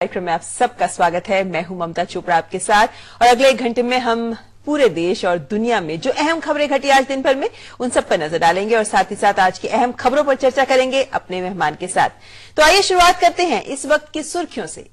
कार्यक्रम में आप सबका स्वागत है। मैं हूं ममता चोपड़ा आपके साथ और अगले 1 घंटे में हम पूरे देश और दुनिया में जो अहम खबरें घटी आज दिन भर में उन सब पर नजर डालेंगे और साथ ही साथ आज की अहम खबरों पर चर्चा करेंगे अपने मेहमान के साथ। तो आइए शुरुआत करते हैं इस वक्त की सुर्खियों से।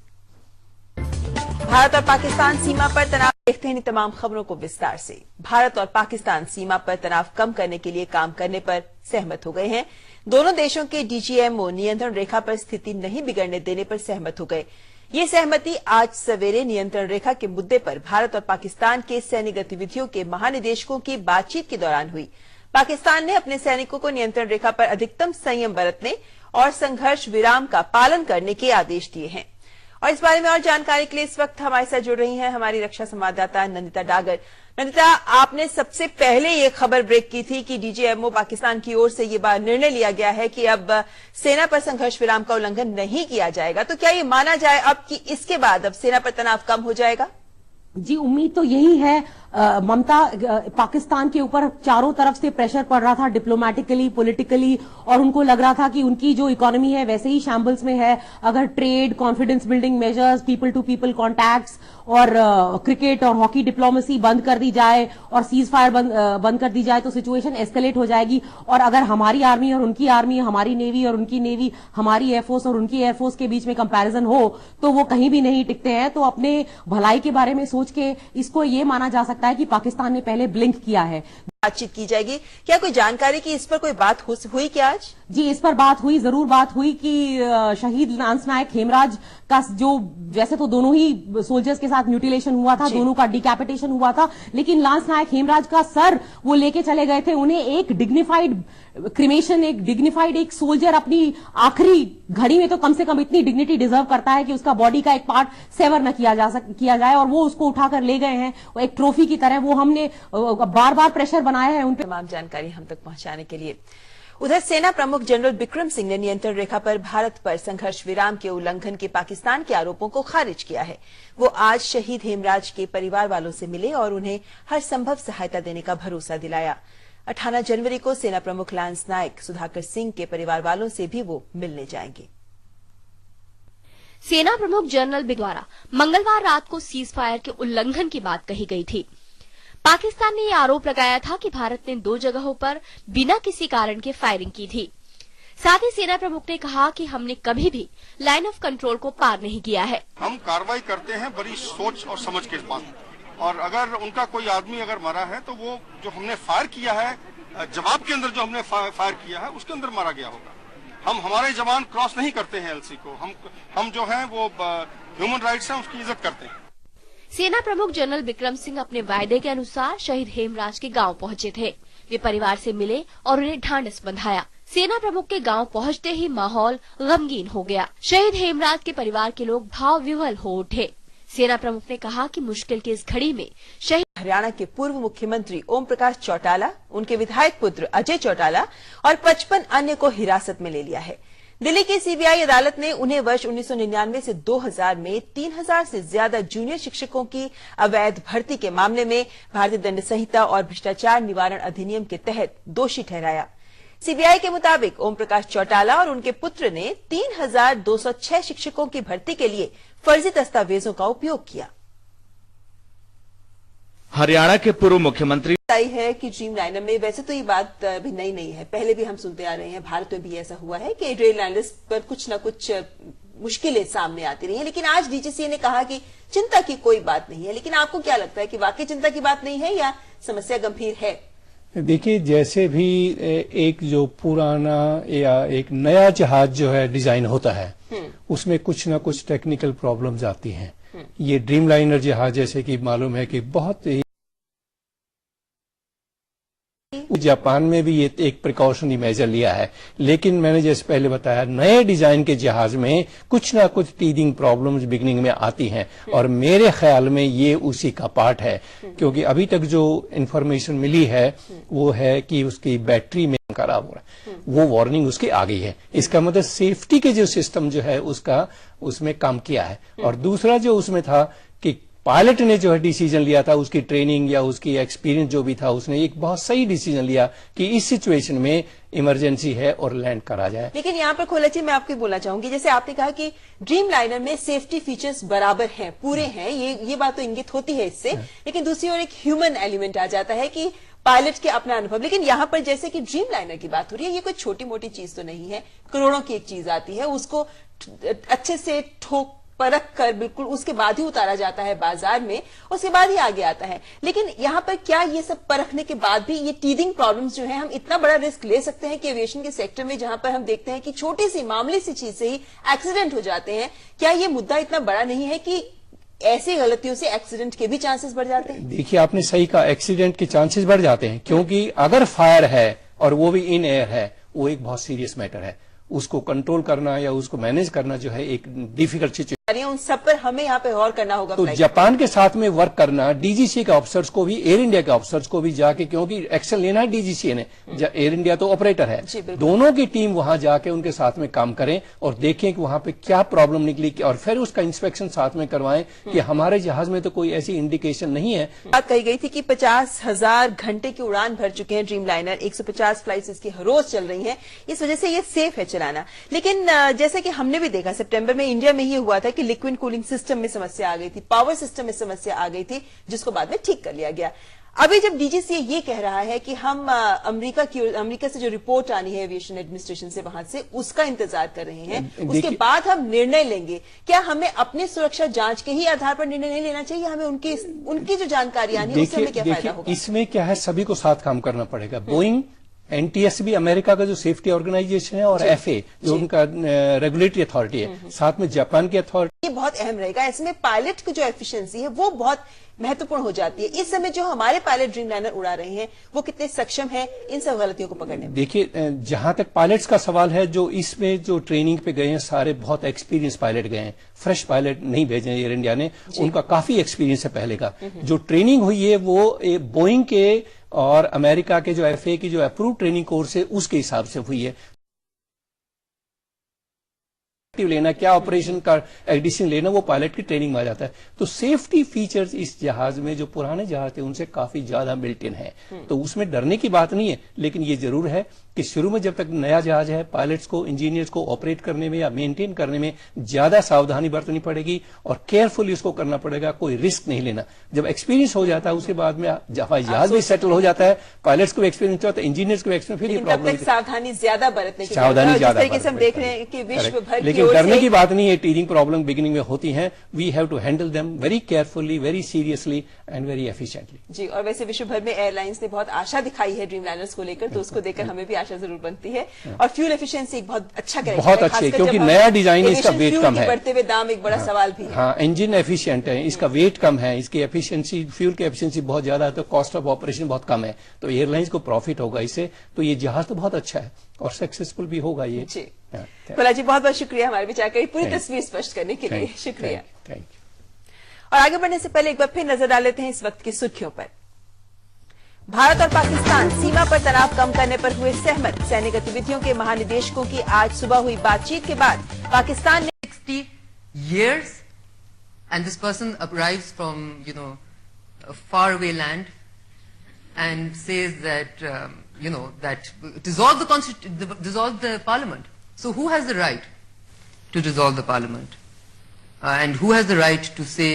भारत और पाकिस्तान सीमा पर तनाव, देखते हैं इन तमाम खबरों को विस्तार से। भारत और पाकिस्तान सीमा पर तनाव कम करने के लिए काम करने पर सहमत हो गए हैं। दोनों देशों के डीजीएमओ नियंत्रण रेखा पर स्थिति नहीं बिगड़ने देने पर सहमत हो गए। ये सहमति आज सवेरे नियंत्रण रेखा के मुद्दे पर भारत और पाकिस्तान के सैन्य गतिविधियों के महानिदेशकों की बातचीत के दौरान हुई। पाकिस्तान ने अपने सैनिकों को नियंत्रण रेखा पर अधिकतम संयम बरतने और संघर्ष विराम का पालन करने के आदेश दिए हैं। और इस बारे में और जानकारी के लिए इस वक्त हमारे साथ जुड़ रही हैं हमारी रक्षा संवाददाता नंदिता डागर। नंदिता, आपने सबसे पहले ये खबर ब्रेक की थी कि डीजीएमओ पाकिस्तान की ओर से ये निर्णय लिया गया है कि अब सेना पर संघर्ष विराम का उल्लंघन नहीं किया जाएगा। तो क्या ये माना जाए अब कि इसके बाद अब सेना पर तनाव कम हो जाएगा? जी, उम्मीद तो यही है ममता। पाकिस्तान के ऊपर चारों तरफ से प्रेशर पड़ रहा था, डिप्लोमेटिकली, पॉलिटिकली, और उनको लग रहा था कि उनकी जो इकोनॉमी है वैसे ही शैम्बल्स में है। अगर trade, confidence building measures, people to people contacts और क्रिकेट और हॉकी डिप्लोमेसी बंद कर दी जाए और सीज फायर बंद कर दी जाए तो सिचुएशन एस्केलेट हो जाएगी। और अगर हमारी आर्मी और उनकी आर्मी, हमारी नेवी और उनकी नेवी, हमारी एयरफोर्स और उनकी एयरफोर्स के बीच में कंपैरिजन हो तो वो कहीं भी नहीं टिकते हैं। तो अपने भलाई के बारे में सोच के इसको ये माना जा सकता है कि पाकिस्तान ने पहले ब्लिंक किया है। बातचीत की जाएगी। क्या कोई जानकारी की इस पर कोई बात हुई क्या आज? जी, इस पर बात हुई, जरूर बात हुई कि शहीद लांस नायक हेमराज का जो, वैसे तो दोनों ही सोल्जर्स के साथ म्यूटिलेशन हुआ था, दोनों का डिकैपिटेशन हुआ था, लेकिन लांस नायक हेमराज का सर वो लेके चले गए थे। उन्हें एक डिग्निफाइड क्रिमेशन, एक सोल्जर अपनी आखिरी घड़ी में तो कम से कम इतनी डिग्निटी डिजर्व करता है कि उसका बॉडी का एक पार्ट सेवर न किया जाए, और वो उसको उठाकर ले गए हैं एक ट्रॉफी की तरह। वो हमने बार बार प्रेशर बनाया है उन पर तमाम जानकारी हम तक पहुंचाने के लिए। उधर सेना प्रमुख जनरल बिक्रम सिंह ने नियंत्रण रेखा पर भारत पर संघर्ष विराम के उल्लंघन के पाकिस्तान के आरोपों को खारिज किया है। वो आज शहीद हेमराज के परिवार वालों से मिले और उन्हें हर संभव सहायता देने का भरोसा दिलाया। 18 जनवरी को सेना प्रमुख लांस नायक सुधाकर सिंह के परिवार वालों से भी वो मिलने जाएंगे। सेना प्रमुख जनरल बिक्रम द्वारा मंगलवार रात को सीज फायर के उल्लंघन की बात कही गई थी। पाकिस्तान ने ये आरोप लगाया था कि भारत ने 2 जगहों पर बिना किसी कारण के फायरिंग की थी। साथ ही सेना प्रमुख ने कहा कि हमने कभी भी लाइन ऑफ कंट्रोल को पार नहीं किया है। हम कार्रवाई करते हैं बड़ी सोच और समझ के साथ, और अगर उनका कोई आदमी अगर मरा है तो वो जो हमने फायर किया है, जवाब के अंदर जो हमने फायर किया है उसके अंदर मारा गया होगा। हम हमारे जवान क्रॉस नहीं करते हैं एलसी को। हम जो है वो ह्यूमन राइट्स है उसकी इज्जत करते हैं। सेना प्रमुख जनरल बिक्रम सिंह अपने वायदे के अनुसार शहीद हेमराज के गांव पहुंचे थे। वे परिवार से मिले और उन्हें ढांढस बंधाया। सेना प्रमुख के गांव पहुंचते ही माहौल गमगीन हो गया। शहीद हेमराज के परिवार के लोग भाव विह्वल हो उठे। सेना प्रमुख ने कहा कि मुश्किल की इस घड़ी में शहीद हरियाणा के पूर्व मुख्यमंत्री ओम प्रकाश चौटाला, उनके विधायक पुत्र अजय चौटाला और 55 अन्य को हिरासत में ले लिया है। दिल्ली की सीबीआई अदालत ने उन्हें वर्ष 1999 से 2000 में 3000 से ज्यादा जूनियर शिक्षकों की अवैध भर्ती के मामले में भारतीय दंड संहिता और भ्रष्टाचार निवारण अधिनियम के तहत दोषी ठहराया। सीबीआई के मुताबिक ओम प्रकाश चौटाला और उनके पुत्र ने 3206 शिक्षकों की भर्ती के लिए फर्जी दस्तावेजों का उपयोग किया। हरियाणा के पूर्व मुख्यमंत्री आई है कि ड्रीम लाइनर में, वैसे तो ये बात भी नई नहीं है, पहले भी हम सुनते आ रहे हैं, भारत में भी ऐसा हुआ है कि ड्रीम लाइनर्स पर कुछ न कुछ मुश्किलें सामने आती रही हैं। लेकिन आज डीजीसीए ने कहा कि चिंता की कोई बात नहीं है। लेकिन आपको क्या लगता है कि वाकई चिंता की बात नहीं है या समस्या गंभीर है? देखिए, जैसे भी एक जो पुराना या एक नया जहाज जो है डिजाइन होता है उसमें कुछ ना कुछ टेक्निकल प्रॉब्लम्स आती हैं। ये ड्रीम लाइनर जहाज जैसे कि मालूम है कि बहुत ही जापान में भी ये एक प्रिकॉशनरी मेजर लिया है, लेकिन मैंने जैसे पहले बताया नए डिजाइन के जहाज में कुछ ना कुछ टीदिंग प्रॉब्लम्स बिगनिंग में आती हैं, और मेरे ख्याल में ये उसी का पार्ट है। क्योंकि अभी तक जो इंफॉर्मेशन मिली है वो है कि उसकी बैटरी में खराब हो रहा है, वो वार्निंग उसकी आ गई है। इसका मतलब सेफ्टी के जो सिस्टम जो है उसका उसमें काम किया है। और दूसरा जो उसमें था कि पायलट ने जो है डिसीजन लिया था, उसकी ट्रेनिंग या उसकी एक्सपीरियंस जो भी था, उसने एक बहुत सही डिसीजन लिया कि इस सिचुएशन में इमरजेंसी है और लैंड करा जाए। लेकिन यहाँ पर खोला जी, मैं आपको बोलना चाहूंगी, जैसे आपने कहा कि ड्रीम लाइनर में सेफ्टी फीचर्स बराबर हैं, पूरे हैं, ये बात तो इंगित होती है इससे, लेकिन दूसरी ओर एक ह्यूमन एलिमेंट आ जाता है कि पायलट के अपना अनुभव। लेकिन यहाँ पर जैसे कि ड्रीम लाइनर की बात हो रही है, ये कोई छोटी मोटी चीज तो नहीं है, करोड़ों की एक चीज आती है, उसको अच्छे से ठोक परख कर बिल्कुल उसके बाद ही उतारा जाता है बाजार में, उसके बाद ही आगे आता है। लेकिन यहाँ पर क्या ये सब परखने के बाद भी ये टीदिंग प्रॉब्लम्स जो है, हम इतना बड़ा रिस्क ले सकते हैं कि एविएशन के सेक्टर में, जहां पर हम देखते हैं कि छोटी सी मामूली सी चीज से ही एक्सीडेंट हो जाते हैं, क्या ये मुद्दा इतना बड़ा नहीं है कि ऐसी गलतियों से एक्सीडेंट के भी चांसेस बढ़ जाते हैं? देखिए, आपने सही कहा, एक्सीडेंट के चांसेस बढ़ जाते हैं, क्योंकि अगर फायर है और वो भी इन एयर है, वो एक बहुत सीरियस मैटर है। उसको कंट्रोल करना या उसको मैनेज करना जो है एक डिफिकल्ट सिचुएशन, उन सब पर हमें यहाँ पे गौर करना होगा। तो जापान के साथ में वर्क करना, डीजीसीए के ऑफिसर्स को भी, एयर इंडिया के ऑफिसर्स को भी जाके, क्योंकि एक्शन लेना है डीजीसीए ने, एयर इंडिया तो ऑपरेटर है, दोनों की टीम वहां जाके उनके साथ में काम करें और देखें कि वहां पे क्या प्रॉब्लम निकली, और फिर उसका इंस्पेक्शन साथ में करवाएं कि हमारे जहाज में तो कोई ऐसी इंडिकेशन नहीं है। बात कही गई थी कि 50,000 घंटे की उड़ान भर चुके हैं ड्रीम लाइनर, 150 फ्लाइट्स इसकी हर रोज चल रही हैं, इस वजह से ये सेफ है चलाना। लेकिन जैसे कि हमने भी देखा सितंबर में इंडिया में ये हुआ था कि लिक्विड कूलिंग सिस्टम में समस्या आ गई थी, पावर सिस्टम में समस्या आ गई थी, जिसको बाद में ठीक कर लिया गया। अभी जब डीजीसीए ये कह रहा है कि हम अमेरिका से जो रिपोर्ट आनी है एविएशन एडमिनिस्ट्रेशन से, वहां से उसका इंतजार कर रहे हैं, उसके बाद हम निर्णय लेंगे, क्या हमें अपनी सुरक्षा जांच के ही आधार पर निर्णय नहीं लेना चाहिए? हमें उनकी जो जानकारी आनी है उससे हमें क्या फायदा होगा? इसमें क्या है, सभी को साथ काम करना पड़ेगा। बोइंग, एनटीएसबी अमेरिका का जो सेफ्टी ऑर्गेनाइजेशन है, और एफए जो उनका रेगुलेटरी अथॉरिटी है, साथ में जापान की अथॉरिटी, ये बहुत अहम रहेगा। ऐसे में पायलट की जो एफिशिएंसी है वो बहुत महत्वपूर्ण हो जाती है। इस समय जो हमारे पायलट ड्रीम लाइनर उड़ा रहे हैं, वो कितने सक्षम हैं इन सब गलतियों को पकड़ने में? देखिए, जहां तक पायलट्स का सवाल है, जो इसमें जो ट्रेनिंग पे गए हैं, सारे बहुत एक्सपीरियंस पायलट गए हैं, फ्रेश पायलट नहीं भेजे एयर इंडिया ने, उनका काफी एक्सपीरियंस है पहले का। जो ट्रेनिंग हुई है वो बोइंग के और अमेरिका के जो एफए की जो अप्रूव ट्रेनिंग कोर्स है उसके हिसाब से हुई है। लेना, क्या ऑपरेशन का डिसीजन लेना, वो पायलट की ट्रेनिंग में आ जाता है। तो सेफ्टी फीचर्स इस जहाज में, जो पुराने जहाज थे उनसे काफी ज्यादा बिल्ट इन है, तो उसमें डरने की बात नहीं है। लेकिन ये जरूर है कि शुरू में जब तक नया जहाज है, पायलट्स को, इंजीनियर्स को ऑपरेट करने में या मेंटेन करने में ज्यादा सावधानी बरतनी पड़ेगी और केयरफुली उसको करना पड़ेगा, कोई रिस्क नहीं लेना। जब एक्सपीरियंस हो जाता है उसके बाद में हवाई जहाज भी सेटल हो जाता है, पायलट्स को एक्सपीरियंस होता है, इंजीनियर्स को एक्सपीरियंस, फिर ये प्रॉब्लम सावधानी ज्यादा बरतने की, सावधानी ज्यादा हम देख रहे हैं कि विश्व भर, लेकिन डरने की बात नहीं है। टीदिंग प्रॉब्लम बिगिनिंग में होती है, we have to handle them very carefully, very seriously and very efficiently. जी, और वैसे विश्व भर में एयरलाइंस ने बहुत आशा दिखाई है ड्रीम लाइनर्स को लेकर, तो उसको देखकर हमें भी आशा जरूर बनती है। और फ्यूल एफिशिएंसी एक बहुत अच्छा करेक्टर है, बहुत अच्छी, क्योंकि नया डिजाइन है, इसका वेट कम है, बढ़ते हुए दाम एक बड़ा सवाल भी है। हाँ, इंजन एफिशिएंट है, इसका वेट कम है, इसकी एफिशिएंसी, फ्यूल की एफिशिएंसी बहुत ज्यादा है, तो कॉस्ट ऑफ ऑपरेशन बहुत कम है, तो एयरलाइंस को प्रॉफिट होगा इससे। तो ये जहाज तो बहुत अच्छा है और सक्सेसफुल भी होगा ये। जी, भोला जी, बहुत बहुत शुक्रिया हमारे विचार कर पूरी तस्वीर स्पष्ट करने के लिए, शुक्रिया। Thank you. और आगे बढ़ने से पहले एक बार फिर नजर डाल लेते हैं इस वक्त की सुर्खियों पर। भारत और पाकिस्तान सीमा पर तनाव कम करने पर हुए सहमत। सैन्य गतिविधियों के महानिदेशकों की आज सुबह हुई बातचीत के बाद पाकिस्तान ने 60 years and this person arrives from, a faraway land and says that, that dissolve the parliament. So who has the right to dissolve the parliament? And who has the right to say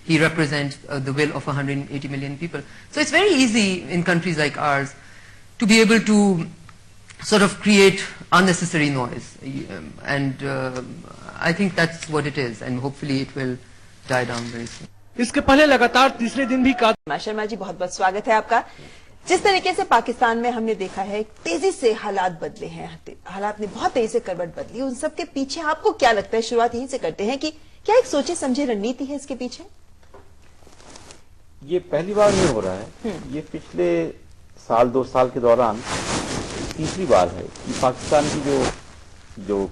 he represents the will of 180 million people? So it's very easy in countries like ours to be able to sort of create unnecessary noise. And I think that's what it is, and hopefully it will die down very soon. इसके पहले लगातार तीसरे दिन भी शर्मा जी, बहुत बहुत स्वागत है आपका। जिस तरीके से पाकिस्तान में हमने देखा है, तेजी से हालात बदले हैं, हालात ने बहुत तेजी से करवट बदली, उन सब के पीछे आपको क्या लगता है? शुरुआत यहीं से करते हैं कि क्या एक सोचे समझे रणनीति है इसके पीछे? ये पहली बार नहीं हो रहा है, ये पिछले साल 2 साल के दौरान तीसरी बार है कि पाकिस्तान की जो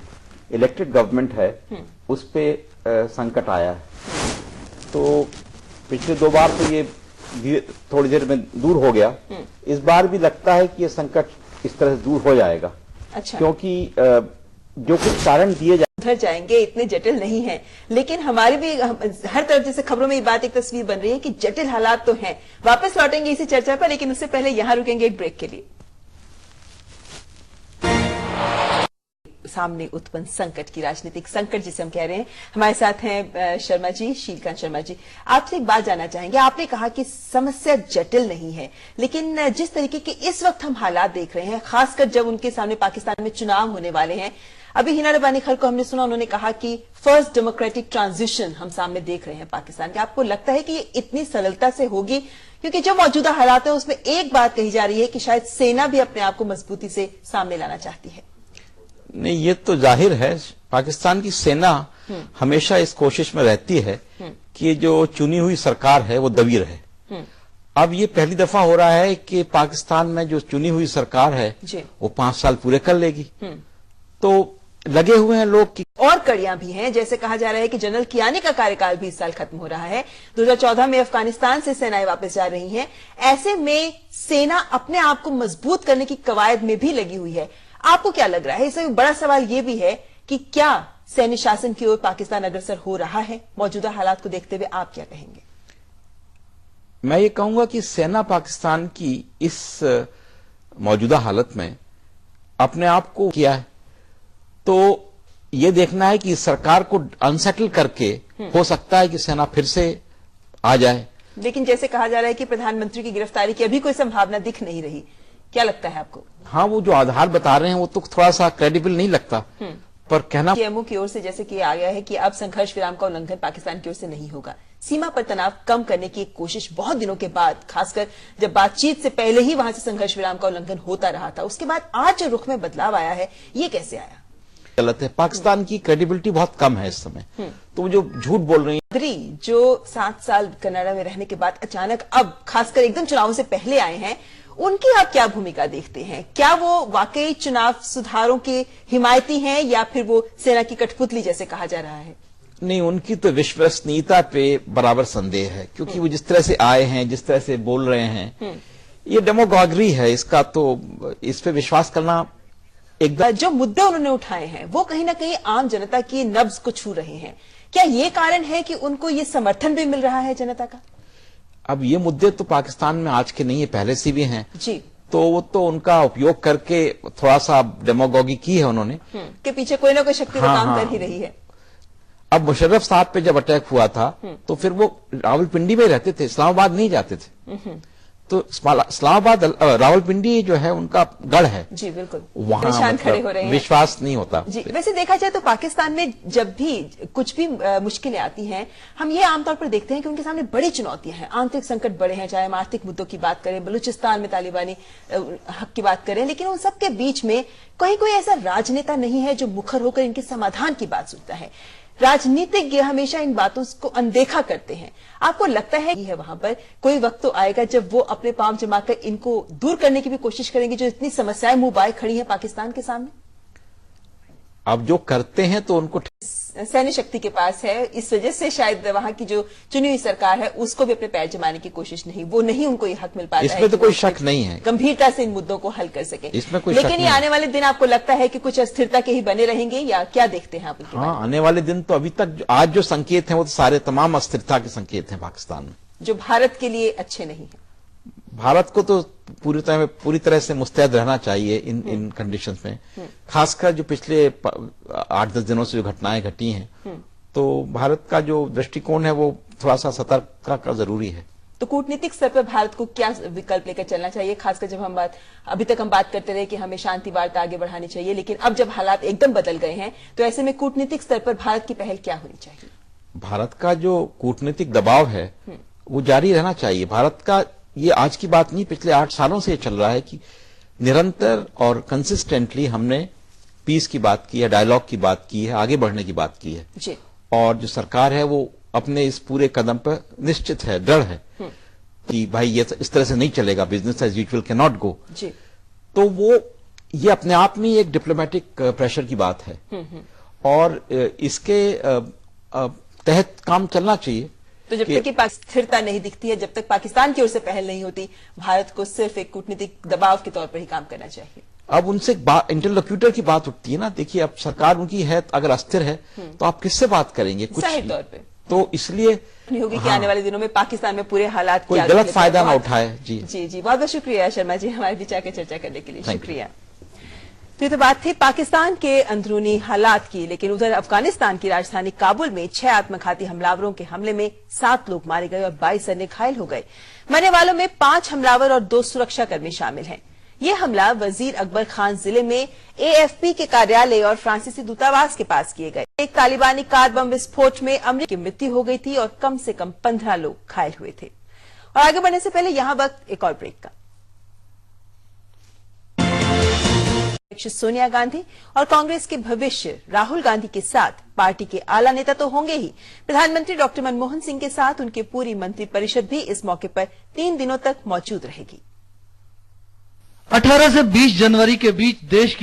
इलेक्टेड गवर्नमेंट है उस पे संकट आया है। तो पिछले 2 बार तो ये थोड़ी देर में दूर हो गया, इस बार भी लगता है कि ये संकट इस तरह से दूर हो जाएगा। अच्छा। क्योंकि जो कुछ कारण दिए उधर जाएंगे, इतने जटिल नहीं हैं, लेकिन हमारी भी हर तरफ जैसे खबरों में ये बात एक तस्वीर बन रही है कि जटिल हालात तो हैं। वापस लौटेंगे इसी चर्चा पर, लेकिन उससे पहले यहां रुकेंगे एक ब्रेक के लिए। सामने उत्पन्न संकट की राजनीतिक संकट जिसे हम कह रहे हैं, हमारे साथ हैं शर्मा जी, शीलकांत शर्मा जी। आपसे एक बात जानना चाहेंगे, आपने कहा कि समस्या जटिल नहीं है, लेकिन जिस तरीके के इस वक्त हम हालात देख रहे हैं, खासकर जब उनके सामने पाकिस्तान में चुनाव होने वाले हैं, अभी हिना रब्बानी खल को हमने सुना, उन्होंने कहा कि फर्स्ट डेमोक्रेटिक ट्रांजिशन हम सामने देख रहे हैं पाकिस्तान के। आपको लगता है कि ये इतनी सरलता से होगी? क्योंकि जो मौजूदा हालात है उसमें एक बात कही जा रही है कि शायद सेना भी अपने आप को मजबूती से सामने लाना चाहती है। नहीं, ये तो जाहिर है, पाकिस्तान की सेना हमेशा इस कोशिश में रहती है कि जो चुनी हुई सरकार है वो दबी रहे। अब ये पहली दफा हो रहा है कि पाकिस्तान में जो चुनी हुई सरकार है वो 5 साल पूरे कर लेगी। तो लगे हुए हैं लोग की और कड़ियां भी हैं, जैसे कहा जा रहा है कि जनरल कियानी का कार्यकाल भी इस साल खत्म हो रहा है। 2014 में अफगानिस्तान से सेनाएं वापस जा रही हैं। ऐसे में सेना अपने आप को मजबूत करने की कवायद में भी लगी हुई है। आपको क्या लग रहा है? इसमें बड़ा सवाल यह भी है कि क्या सैन्य शासन की ओर पाकिस्तान अग्रसर हो रहा है? मौजूदा हालात को देखते हुए आप क्या कहेंगे? मैं ये कहूंगा कि सेना पाकिस्तान की इस मौजूदा हालत में अपने आप को किया है, तो ये देखना है कि सरकार को अनसेटल करके हो सकता है कि सेना फिर से आ जाए। लेकिन जैसे कहा जा रहा है कि प्रधानमंत्री की गिरफ्तारी की अभी कोई संभावना दिख नहीं रही, क्या लगता है आपको? हाँ, वो जो आधार बता रहे हैं वो तो थोड़ा सा क्रेडिबल नहीं लगता, पर कहना पीएमओ की ओर से जैसे कि आ गया है कि अब संघर्ष विराम का उल्लंघन पाकिस्तान की ओर से नहीं होगा। सीमा पर तनाव कम करने की एक कोशिश बहुत दिनों के बाद, खासकर जब बातचीत से पहले ही वहां से संघर्ष विराम का उल्लंघन होता रहा था, उसके बाद आज जो रुख में बदलाव आया है, ये कैसे आया? गलत है। पाकिस्तान की क्रेडिबिलिटी बहुत कम है इस समय, तो जो झूठ बोल रही है, जो 7 साल कनाडा में रहने के बाद अचानक अब खासकर एकदम चुनावों से पहले आए हैं, उनकी आप क्या भूमिका देखते हैं? क्या वो वाकई चुनाव सुधारों के हिमायती हैं या फिर वो सेना की कठपुतली जैसे कहा जा रहा है? नहीं, उनकी तो विश्वसनीयता पे बराबर संदेह है, क्योंकि वो जिस तरह से आए हैं, जिस तरह से बोल रहे हैं, ये डेमोगॉगरी है। इसका तो इस पे विश्वास करना एकदम। जो मुद्दे उन्होंने उठाए हैं वो कहीं ना कहीं आम जनता की नब्ज को छू रहे हैं। क्या ये कारण है कि उनको ये समर्थन भी मिल रहा है जनता का? अब ये मुद्दे तो पाकिस्तान में आज के नहीं है, पहले से भी हैं जी। तो वो तो उनका उपयोग करके थोड़ा सा डेमोगॉगी की है उन्होंने, के पीछे कोई ना कोई शक्ति काम कर ही रही है। अब मुशर्रफ साहब पे जब अटैक हुआ था तो फिर वो रावलपिंडी में रहते थे, इस्लामाबाद नहीं जाते थे। तो इस्लामाबाद रावलपिंडी जो है उनका गढ़ है जी, बिल्कुल वहां निशान खड़े हो रहे हैं, विश्वास नहीं होता जी। वैसे देखा जाए तो पाकिस्तान में जब भी कुछ भी मुश्किलें आती हैं, हम ये आमतौर पर देखते हैं कि उनके सामने बड़ी चुनौतियां हैं, आंतरिक संकट बड़े हैं, चाहे हम आर्थिक मुद्दों की बात करें, बलूचिस्तान में तालिबानी हक की बात करें, लेकिन उन सबके बीच में कहीं कोई ऐसा राजनेता नहीं है जो मुखर होकर इनके समाधान की बात सुनता है। राजनीतिज्ञ हमेशा इन बातों को अनदेखा करते हैं। आपको लगता है कि वहां पर कोई वक्त तो आएगा जब वो अपने पांव जमाकर इनको दूर करने की भी कोशिश करेंगे, जो इतनी समस्याएं मुंह बाए खड़ी हैं पाकिस्तान के सामने? अब जो करते हैं तो उनको सैन्य शक्ति के पास है, इस वजह से शायद वहां की जो चुनी हुई सरकार है उसको भी अपने पैर जमाने की कोशिश नहीं, वो नहीं उनको ये हक मिल पाता है। इसमें तो कोई शक नहीं है, गंभीरता से इन मुद्दों को हल कर सके। इसमें कोई लेकिन ये आने वाले दिन आपको लगता है कि कुछ अस्थिरता के ही बने रहेंगे या क्या देखते हैं आप? हाँ, आने वाले दिन तो अभी तक आज जो संकेत हैं वो तो सारे तमाम अस्थिरता के संकेत हैं पाकिस्तान में, जो भारत के लिए अच्छे नहीं है। भारत को तो पूरी तरह से मुस्तैद रहना चाहिए इन कंडीशंस में, खासकर जो पिछले 8-10 दिनों से जो घटनाएं घटी हैं, तो भारत का जो दृष्टिकोण है वो थोड़ा सा सतर्कता का जरूरी है। तो कूटनीतिक स्तर पर भारत को क्या विकल्प लेकर चलना चाहिए? खासकर जब अभी तक हम बात करते रहे कि हमें शांति वार्ता आगे बढ़ानी चाहिए, लेकिन अब जब हालात एकदम बदल गए हैं तो ऐसे में कूटनीतिक स्तर पर भारत की पहल क्या होनी चाहिए? भारत का जो कूटनीतिक दबाव है वो जारी रहना चाहिए। भारत का ये आज की बात नहीं, पिछले 8 सालों से चल रहा है कि निरंतर और कंसिस्टेंटली हमने पीस की बात की है, डायलॉग की बात की है, आगे बढ़ने की बात की है जी। और जो सरकार है वो अपने इस पूरे कदम पर निश्चित है, दृढ़ है कि भाई ये इस तरह से नहीं चलेगा, business as usual cannot go. तो वो ये अपने आप में एक डिप्लोमेटिक प्रेशर की बात है और इसके तहत काम चलना चाहिए। तो जब तक की स्थिरता नहीं दिखती है, जब तक पाकिस्तान की ओर से पहल नहीं होती, भारत को सिर्फ एक कूटनीतिक दबाव के तौर पर ही काम करना चाहिए। अब उनसे इंटरलोक्यूटर की बात उठती है ना। देखिए अब सरकार उनकी है, अगर अस्थिर है तो आप किससे बात करेंगे? कुछ सही तौर पे तो इसलिए नहीं होगी कि आने वाले दिनों में पाकिस्तान में पूरे हालात कोई गलत फायदा ना उठाए। जी जी जी, बहुत बहुत शुक्रिया शर्मा जी हमारे बीच आकर चर्चा करने के लिए, शुक्रिया। तो ये तो बात थी पाकिस्तान के अंदरूनी हालात की, लेकिन उधर अफगानिस्तान की राजधानी काबुल में 6 आत्मघाती हमलावरों के हमले में 7 लोग मारे गए और 22 अन्य घायल हो गए। मरने वालों में 5 हमलावर और 2 सुरक्षाकर्मी शामिल हैं। ये हमला वजीर अकबर खान जिले में AFP के कार्यालय और फ्रांसीसी दूतावास के पास किए गए। एक तालिबानी कार बम विस्फोट में अमरीकी की मृत्यु हो गई थी और कम से कम 15 लोग घायल हुए थे। और आगे बढ़ने से पहले यहां वक्त एक और ब्रेक का। सोनिया गांधी और कांग्रेस के भविष्य राहुल गांधी के साथ पार्टी के आला नेता तो होंगे ही, प्रधानमंत्री डॉक्टर मनमोहन सिंह के साथ उनकी पूरी मंत्रिपरिषद भी इस मौके पर 3 दिनों तक मौजूद रहेगी। 18 से 20 जनवरी के बीच देश की